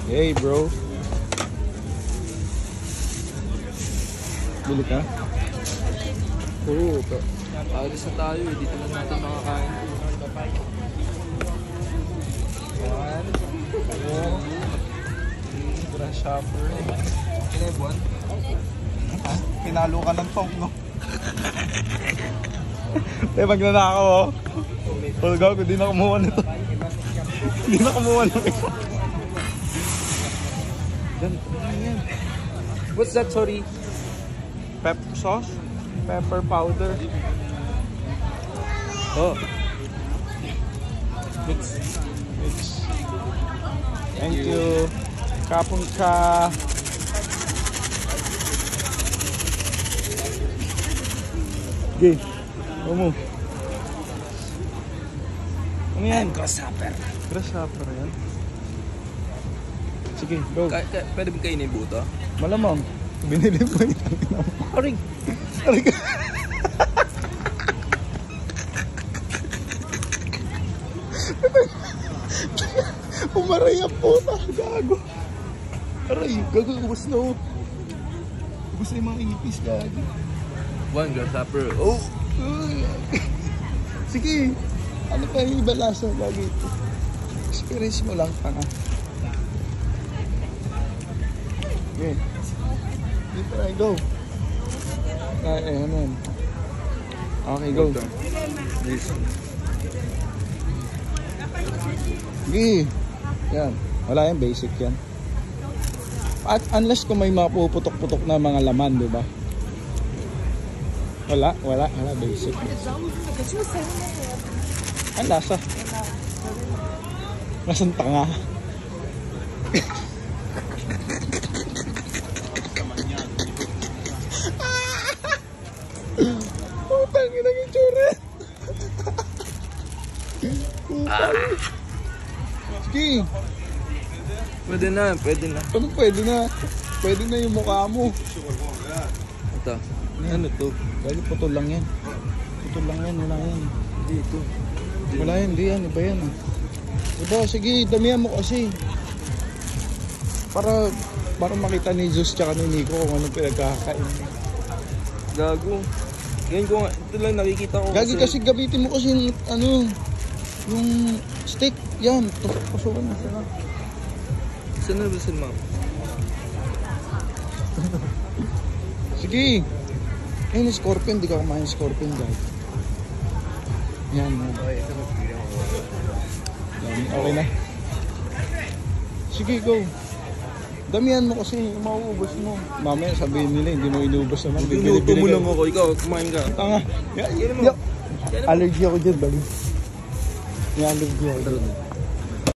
Hey bro. Bili ka? Oo, alis na tayo eh. Dito na natin makakain. One. Oo. Grasshopper. Kaya buwan? Ha? Pinalo ka ng tong, no? Eh, magnanakaw oh. Oh, gago, di na kumuha nito. Di na kumuha nito. What's that, sorry? Pepper sauce? Pepper powder? Oh. Mix. Thank you. Kapon ka. Okay. Ano yan? Grasshopper. Grasshopper yan. Sige, go. Pwede ba kainin buto? Malamang. Binili mo yun. Aring. Aring. Umaray ang puta. Gago. Aray, gago. Ubus na oh. Ubus na yung mga ipis. Gago. One grasshopper. Oh! Sige. Ano pa yung iba lasa? Lagi ito. Experience mo lang pa nga. Okay. Dito na, go. Ay, ano yan. Okay, go. Sige. Yan. Wala yan, basic yan. At unless kung may mapuputok-putok na mga laman, di ba? Wala, basic. Ang lasa. Lasang tanga. Putang ina ng itsura. Sige. Pwede na. Ano pwede na? Pwede na yung mukha mo. Ito. Ano to? Bali putol lang yan. Putol lang yan, wala yan. Hindi ito. Wala yan, hindi yan. Iba yan. Diba, sige, damihan mo kasi. Para makita ni Zeus tsaka ni Nico kung anong pinagkakain. Gago. Ngayon ko nga, ito lang nakikita ko. Gagi kasi gamitin mo kasi yung, yung stick. Yan, pasukan na sila. Saan na ba sila, ma'am? Sige. Ayun, scorpion. Di ka kumain scorpion, guys. Yan. Okay, ito magbigyan ko. Okay na. Sige, go. Damihan mo kasi, mauubos mo. Mamaya sabihin nila, hindi mo inubos naman. Binuto mo lang ako, ikaw, kumain ka. Tanga. Allergy ako dyan, bali. May allergy ako dyan.